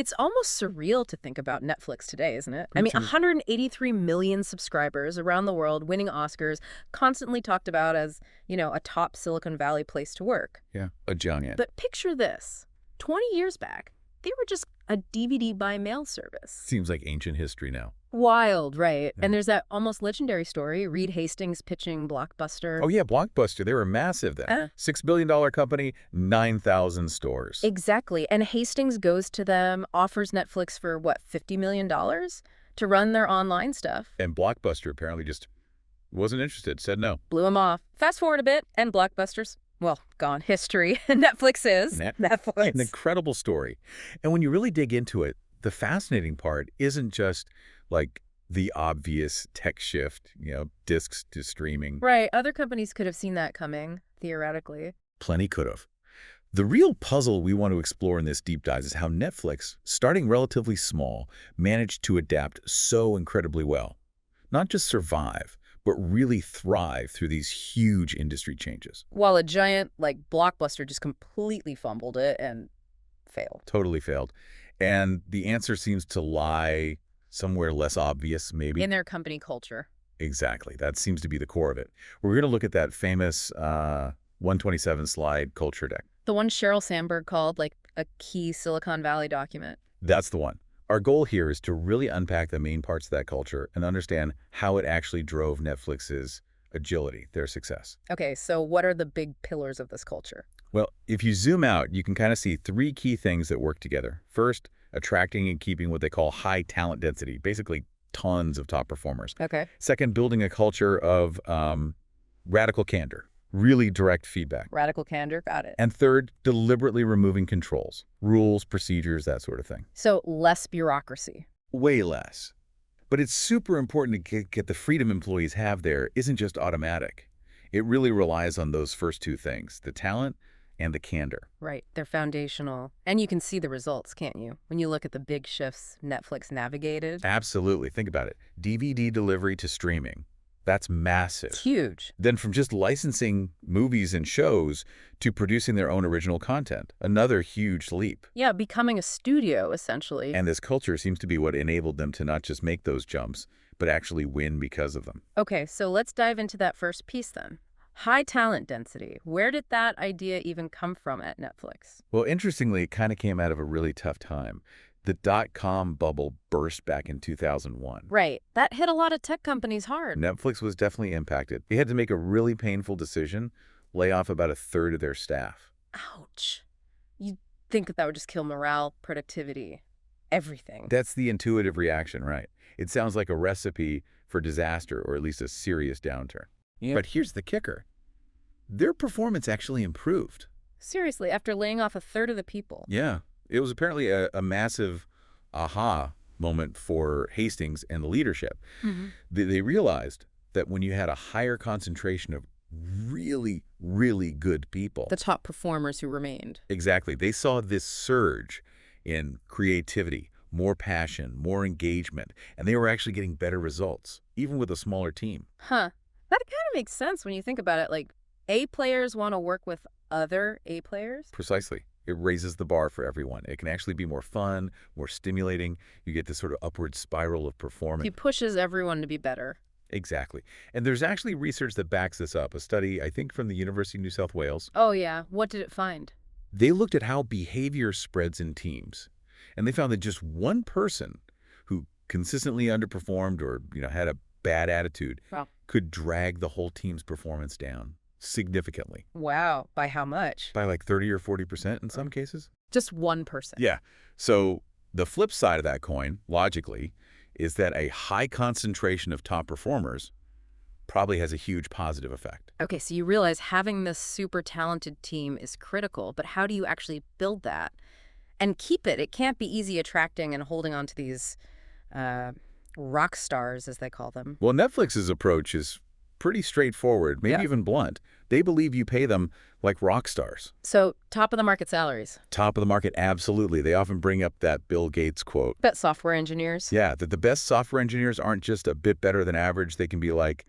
It's almost surreal to think about Netflix today, isn't it? I Me mean, too. 183 million subscribers around the world, winning Oscars, constantly talked about as, a top Silicon Valley place to work. Yeah, a giant. But picture this. 20 years back, they were just a DVD by mail service. Seems like ancient history now. Wild, right? Yeah. And there's that almost legendary story, Reed Hastings pitching Blockbuster. Oh yeah, Blockbuster. They were massive then. Uh, $6 billion company, 9,000 stores. exactly. And Hastings goes to them, offers Netflix for, what, $50 million to run their online stuff. And Blockbuster apparently just wasn't interested, said no. Blew him off. Fast forward a bit, and Blockbuster's, well, gone. History. Netflix is. Netflix. An incredible story. And when you really dig into it, the fascinating part isn't just like the obvious tech shift, discs to streaming. Right. Other companies could have seen that coming, theoretically. Plenty could have. The real puzzle we want to explore in this deep dive is how Netflix, starting relatively small, managed to adapt so incredibly well. Not just survive, but really thrive through these huge industry changes. While a giant like Blockbuster just completely fumbled it and failed. Totally failed. And the answer seems to lie somewhere less obvious, maybe. In their company culture. Exactly. That seems to be the core of it. We're going to look at that famous 127 slide culture deck. The one Sheryl Sandberg called like a key Silicon Valley document. That's the one. Our goal here is to really unpack the main parts of that culture and understand how it actually drove Netflix's agility, their success. Okay, so what are the big pillars of this culture? Well, if you zoom out, you can kind of see three key things that work together. First, attracting and keeping what they call high talent density, basically tons of top performers. Okay. Second, building a culture of radical candor, really direct feedback. Radical candor, got it. And third, deliberately removing controls, rules, procedures, that sort of thing. So less bureaucracy. Way less. But it's super important to get the freedom employees have there isn't just automatic. It really relies on those first two things, the talent and the candor. Right, they're foundational. And you can see the results, can't you? When you look at the big shifts Netflix navigated. Absolutely. Think about it. DVD delivery to streaming. That's massive. It's huge. Then from just licensing movies and shows to producing their own original content, another huge leap. Yeah, becoming a studio, essentially. And this culture seems to be what enabled them to not just make those jumps, but actually win because of them. Okay, so let's dive into that first piece then. High talent density. Where did that idea even come from at Netflix? Well, interestingly, it kind of came out of a really tough time. The dot-com bubble burst back in 2001. Right. That hit a lot of tech companies hard. Netflix was definitely impacted. They had to make a really painful decision, lay off about a third of their staff. Ouch. You'd think that would just kill morale, productivity, everything. That's the intuitive reaction, right? It sounds like a recipe for disaster, or at least a serious downturn. Yeah. But here's the kicker. Their performance actually improved. Seriously, after laying off a third of the people. Yeah. It was apparently a massive aha moment for Hastings and the leadership. Mm-hmm. They realized that when you had a higher concentration of really, really good people. The top performers who remained. Exactly. They saw this surge in creativity, more passion, more engagement, and they were actually getting better results, even with a smaller team. Huh. That kind of makes sense when you think about it. Like, A players want to work with other A players. Precisely. It raises the bar for everyone. It can actually be more fun, more stimulating. You get this sort of upward spiral of performance. He pushes everyone to be better. Exactly. And there's actually research that backs this up. A study, I think, from the University of New South Wales. Oh, yeah. What did it find? They looked at how behavior spreads in teams. And they found that just one person who consistently underperformed or, had a bad attitude could drag the whole team's performance down significantly. Wow. By how much? By like 30 or 40% in some cases. Just one person. Yeah. So the flip side of that coin, logically, is that a high concentration of top performers probably has a huge positive effect. Okay, so you realize having this super talented team is critical, but how do you actually build that and keep it? It can't be easy attracting and holding on to these rock stars, as they call them. Well, Netflix's approach is pretty straightforward, maybe even blunt. They believe you pay them like rock stars. So top of the market salaries. Top of the market, absolutely. They often bring up that Bill Gates quote. Bet software engineers. Yeah, that the best software engineers aren't just a bit better than average. They can be like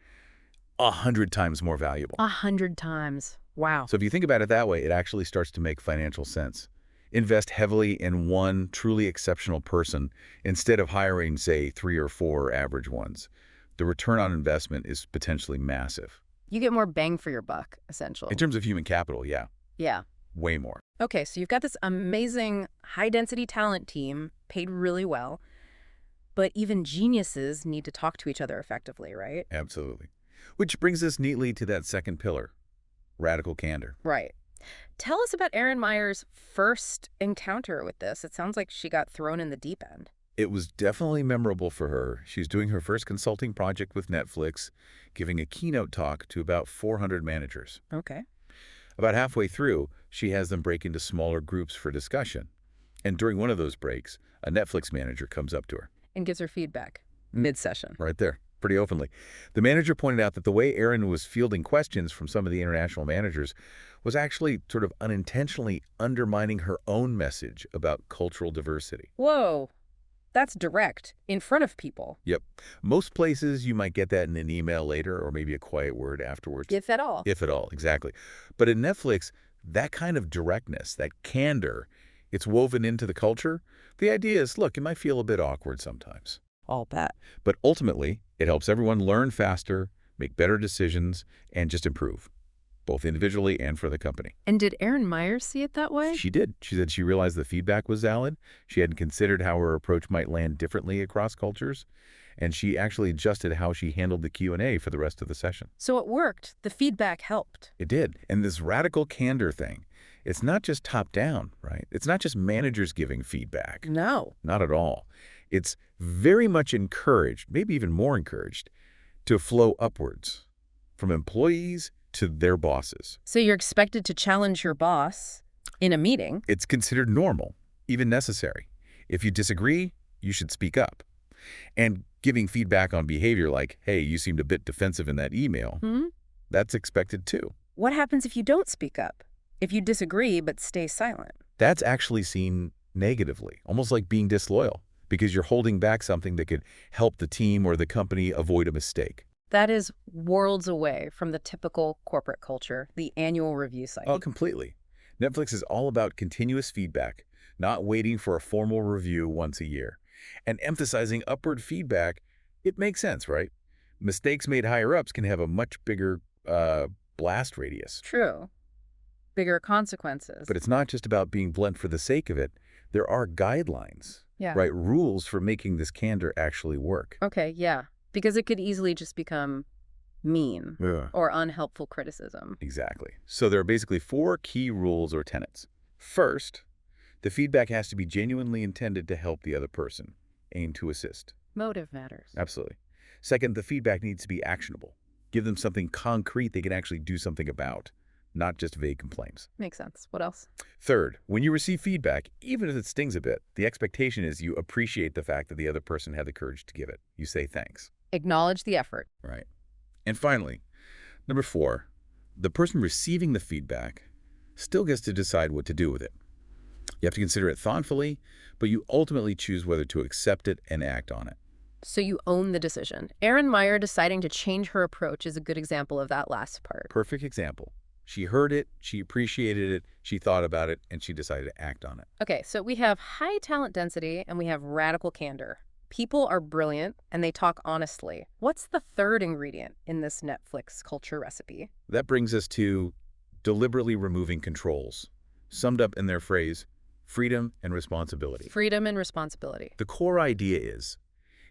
100 times more valuable. 100 times. Wow. So if you think about it that way, it actually starts to make financial sense. Invest heavily in one truly exceptional person instead of hiring, say, 3 or 4 average ones. The return on investment is potentially massive. You get more bang for your buck, In essentially. terms of human capital, yeah, Yeah. way more. Okay, so you've got this amazing high-density talent team, paid really well, but even geniuses need to talk to each other effectively, right? Absolutely. Which brings us neatly to that second pillar, radical candor. Right. Tell us about Erin Meyer's first encounter with this. It sounds like she got thrown in the deep end. It was definitely memorable for her. She's doing her first consulting project with Netflix, giving a keynote talk to about 400 managers. Okay. About halfway through, she has them break into smaller groups for discussion. And during one of those breaks, a Netflix manager comes up to her. And gives her feedback mid-session. Right there, pretty openly. The manager pointed out that the way Erin was fielding questions from some of the international managers was actually sort of unintentionally undermining her own message about cultural diversity. Whoa, that's direct, in front of people, Yep. Most places you might get that in an email later or maybe a quiet word afterwards. if at all. If at all, exactly. But in Netflix, that kind of directness, that candor, it's woven into the culture. The idea is, look, it might feel a bit awkward sometimes. I'll bet. But ultimately, it helps everyone learn faster, make better decisions, and just improve, both individually and for the company. And did Erin Meyer see it that way? She did. She said she realized the feedback was valid. She hadn't considered how her approach might land differently across cultures. And she actually adjusted how she handled the Q&A for the rest of the session. So it worked. The feedback helped. It did. And this radical candor thing, it's not just top-down, right? It's not just managers giving feedback. No. Not at all. It's very much encouraged, maybe even more encouraged, to flow upwards from employees to their bosses. So you're expected to challenge your boss in a meeting. It's considered normal, even necessary. If you disagree, you should speak up. And giving feedback on behavior like, hey, you seemed a bit defensive in that email, that's expected too. What happens if you don't speak up? If you disagree but stay silent? That's actually seen negatively, almost like being disloyal, because you're holding back something that could help the team or the company avoid a mistake. That is worlds away from the typical corporate culture, the annual review cycle. Oh, completely. Netflix is all about continuous feedback, not waiting for a formal review once a year. And emphasizing upward feedback, it makes sense, right? Mistakes made higher-ups can have a much bigger blast radius. True. Bigger consequences. But it's not just about being blunt for the sake of it. There are guidelines, yeah. right? Rules for making this candor actually work. Okay, yeah. Because it could easily just become mean Yeah. or unhelpful criticism. Exactly. So there are basically 4 key rules or tenets. First, the feedback has to be genuinely intended to help the other person, aim to assist. Motive matters. Absolutely. Second, the feedback needs to be actionable. Give them something concrete they can actually do something about, not just vague complaints. Makes sense. What else? Third, when you receive feedback, even if it stings a bit, the expectation is you appreciate the fact that the other person had the courage to give it. You say thanks. Acknowledge the effort. Right. And finally, number 4, the person receiving the feedback still gets to decide what to do with it. You have to consider it thoughtfully, but you ultimately choose whether to accept it and act on it. So you own the decision. Erin Meyer deciding to change her approach is a good example of that last part. Perfect example. She heard it, she appreciated it, she thought about it, and she decided to act on it. Okay, so we have high talent density and we have radical candor. People are brilliant and they talk honestly. What's the third ingredient in this Netflix culture recipe? That brings us to deliberately removing controls, summed up in their phrase, freedom and responsibility. Freedom and responsibility. The core idea is,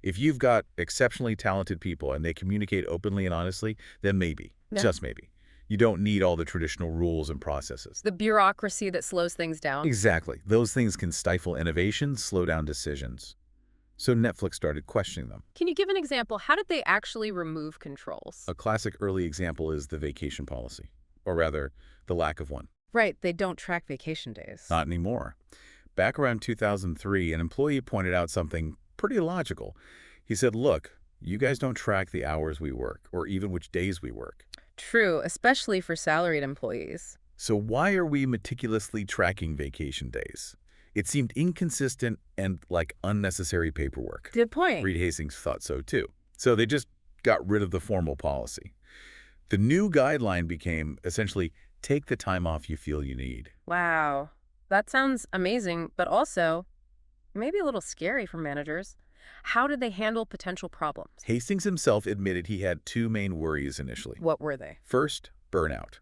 if you've got exceptionally talented people and they communicate openly and honestly, then maybe, just maybe, you don't need all the traditional rules and processes. The bureaucracy that slows things down. Exactly. Those things can stifle innovation, slow down decisions. So Netflix started questioning them. Can you give an example? How did they actually remove controls? A classic early example is the vacation policy, or rather, the lack of one. Right, they don't track vacation days. Not anymore. Back around 2003, an employee pointed out something pretty illogical. He said, look, you guys don't track the hours we work, or even which days we work. True, especially for salaried employees. So why are we meticulously tracking vacation days? It seemed inconsistent and like unnecessary paperwork. Good point. Reed Hastings thought so too. So they just got rid of the formal policy. The new guideline became essentially take the time off you feel you need. Wow. That sounds amazing, but also maybe a little scary for managers. How did they handle potential problems? Hastings himself admitted he had two main worries initially. What were they? First, burnout.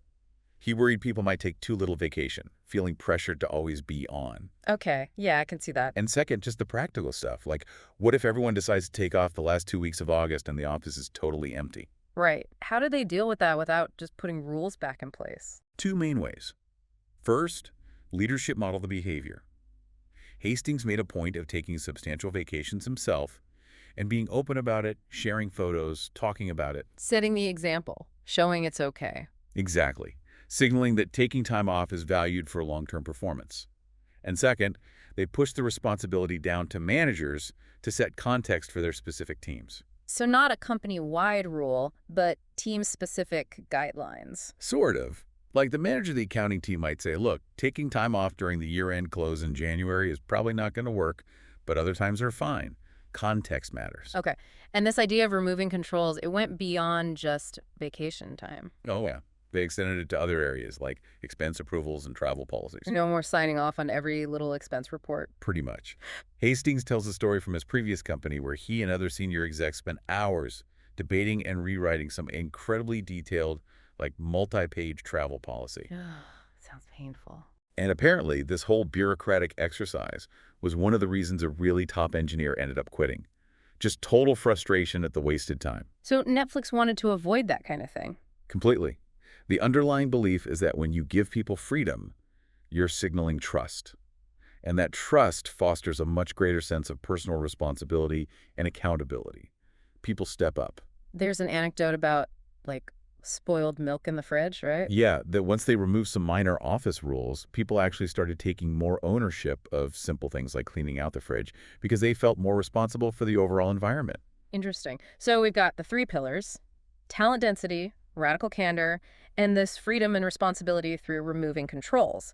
He worried people might take too little vacation, feeling pressured to always be on. Okay, yeah, I can see that. And second, just the practical stuff, like what if everyone decides to take off the last 2 weeks of August and the office is totally empty? Right. How did they deal with that without just putting rules back in place? Two main ways. First, leadership model the behavior. Hastings made a point of taking substantial vacations himself and being open about it, sharing photos, talking about it. Setting the example, showing it's okay. Exactly. Signaling that taking time off is valued for long-term performance. And second, they pushed the responsibility down to managers to set context for their specific teams. So not a company-wide rule, but team-specific guidelines. Sort of. Like the manager of the accounting team might say, look, taking time off during the year-end close in January is probably not going to work, but other times are fine. Context matters. Okay. And this idea of removing controls, it went beyond just vacation time. Oh, yeah. They extended it to other areas like expense approvals and travel policies. No more signing off on every little expense report. Pretty much. Hastings tells a story from his previous company where he and other senior execs spent hours debating and rewriting some incredibly detailed, like multi-page travel policy. Sounds painful. And apparently, this whole bureaucratic exercise was one of the reasons a really top engineer ended up quitting. Just total frustration at the wasted time. So Netflix wanted to avoid that kind of thing. Completely. The underlying belief is that when you give people freedom, you're signaling trust. And that trust fosters a much greater sense of personal responsibility and accountability. People step up. There's an anecdote about, like, spoiled milk in the fridge, right? Yeah, that once they removed some minor office rules, people actually started taking more ownership of simple things like cleaning out the fridge because they felt more responsible for the overall environment. Interesting. So we've got the three pillars: talent density, radical candor, and this freedom and responsibility through removing controls.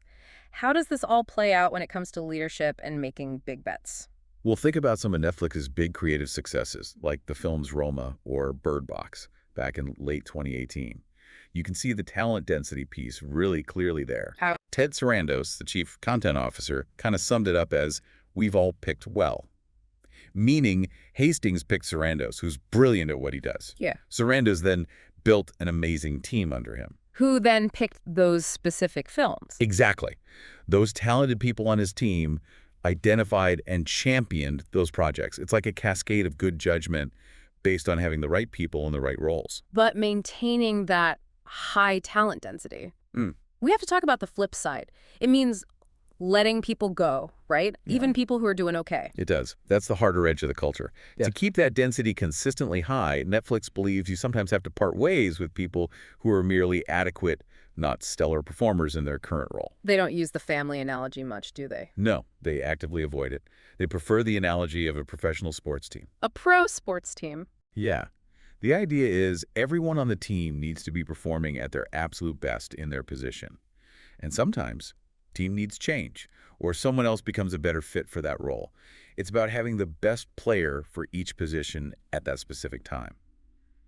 How does this all play out when it comes to leadership and making big bets? Well, think about some of Netflix's big creative successes, like the films Roma or Bird Box back in late 2018. You can see the talent density piece really clearly there. How? Ted Sarandos, the chief content officer, kind of summed it up as, we've all picked well. Meaning, Hastings picked Sarandos, who's brilliant at what he does. Yeah. Sarandos then built an amazing team under him. Who then picked those specific films? Exactly. Those talented people on his team identified and championed those projects. It's like a cascade of good judgment based on having the right people in the right roles. But maintaining that high talent density. We have to talk about the flip side. It means letting people go, right? Yeah. Even people who are doing okay. It does. That's the harder edge of the culture. Yeah. To keep that density consistently high, Netflix believes you sometimes have to part ways with people who are merely adequate, not stellar performers in their current role. They don't use the family analogy much, do they? No, they actively avoid it. They prefer the analogy of a professional sports team. A pro sports team. Yeah. The idea is everyone on the team needs to be performing at their absolute best in their position. And sometimes team needs change, or someone else becomes a better fit for that role. It's about having the best player for each position at that specific time.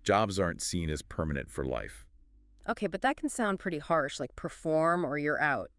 Jobs aren't seen as permanent for life. Okay, but that can sound pretty harsh, like perform or you're out.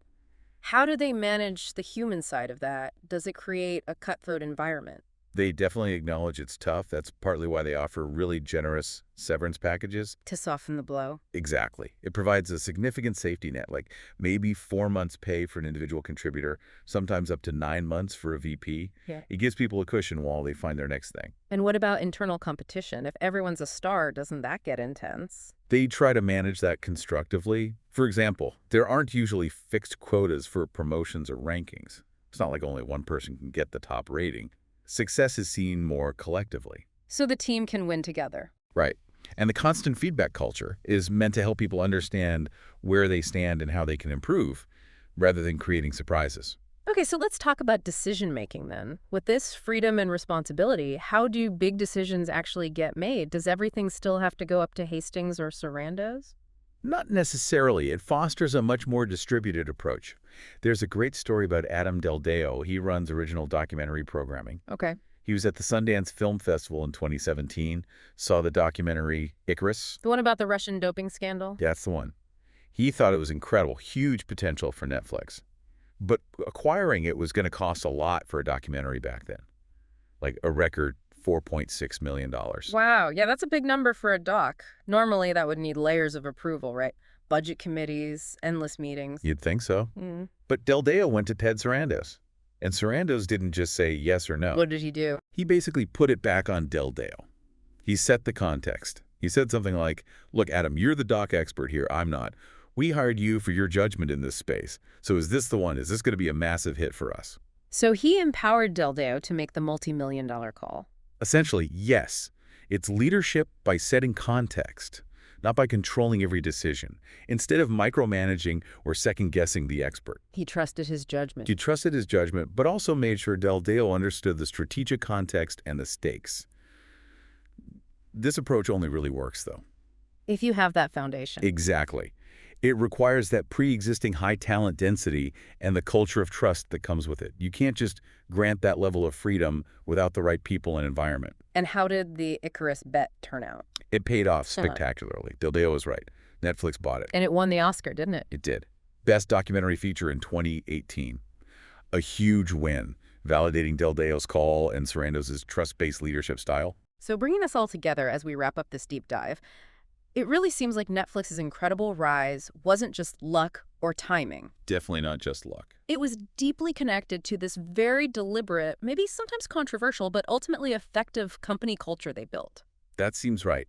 How do they manage the human side of that? Does it create a cutthroat environment? They definitely acknowledge it's tough. That's partly why they offer really generous severance packages. To soften the blow? Exactly. It provides a significant safety net, like maybe 4 months pay for an individual contributor, sometimes up to 9 months for a VP. Yeah. It gives people a cushion while they find their next thing. And what about internal competition? If everyone's a star, doesn't that get intense? They try to manage that constructively. For example, there aren't usually fixed quotas for promotions or rankings. It's not like only one person can get the top rating. Success is seen more collectively. So the team can win together. Right. And the constant feedback culture is meant to help people understand where they stand and how they can improve, rather than creating surprises. Okay, so let's talk about decision-making then. With this freedom and responsibility, how do big decisions actually get made? Does everything still have to go up to Hastings or Sarandos? Not necessarily. It fosters a much more distributed approach. There's a great story about Adam Del Deo. He runs original documentary programming. Okay. He was at the Sundance Film Festival in 2017, saw the documentary Icarus. The one about the Russian doping scandal? That's the one. He thought it was incredible, huge potential for Netflix. But acquiring it was going to cost a lot for a documentary back then, like a record $4.6 million. Wow, yeah, that's a big number for a doc. Normally, that would need layers of approval, right? Budget committees, endless meetings. You'd think so. Mm. But Del Deo went to Ted Sarandos. And Sarandos didn't just say yes or no. What did he do? He basically put it back on Del Deo. He set the context. He said something like, look, Adam, you're the doc expert here. I'm not. We hired you for your judgment in this space. So is this the one? Is this going to be a massive hit for us? So he empowered Del Deo to make the multi-million-dollar call. Essentially, yes. It's leadership by setting context, not by controlling every decision, instead of micromanaging or second-guessing the expert. He trusted his judgment. He trusted his judgment, but also made sure Del Deo understood the strategic context and the stakes. This approach only really works, though. If you have that foundation. Exactly. It requires that pre-existing high talent density and the culture of trust that comes with it. You can't just grant that level of freedom without the right people and environment. And how did the Icarus bet turn out? It paid off spectacularly. Del Deo was right. Netflix bought it. And it won the Oscar, didn't it? It did. Best documentary feature in 2018. A huge win, validating Del Deo's call and Sarandos' trust-based leadership style. So bringing this all together as we wrap up this deep dive, it really seems like Netflix's incredible rise wasn't just luck or timing. Definitely not just luck. It was deeply connected to this very deliberate, maybe sometimes controversial, but ultimately effective company culture they built. That seems right.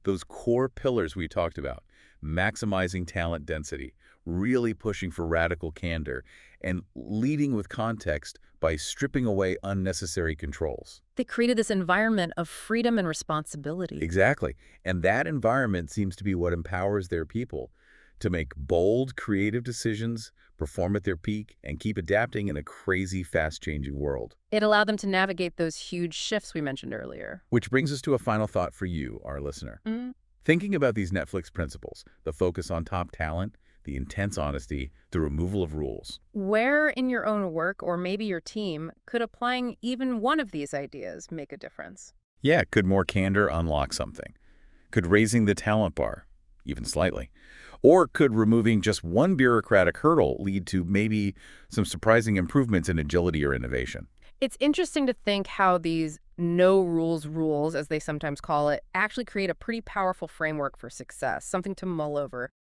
Those core pillars we talked about, maximizing talent density, really pushing for radical candor, and leading with context by stripping away unnecessary controls. They created this environment of freedom and responsibility. Exactly. And that environment seems to be what empowers their people to make bold, creative decisions, perform at their peak, and keep adapting in a crazy, fast-changing world. It allowed them to navigate those huge shifts we mentioned earlier. Which brings us to a final thought for you, our listener. Thinking about these Netflix principles, the focus on top talent, the intense honesty, the removal of rules. Where in your own work or maybe your team could applying even one of these ideas make a difference? Yeah, could more candor unlock something? Could raising the talent bar, even slightly? Or could removing just one bureaucratic hurdle lead to maybe some surprising improvements in agility or innovation? It's interesting to think how these no rules, as they sometimes call it, actually create a pretty powerful framework for success, something to mull over.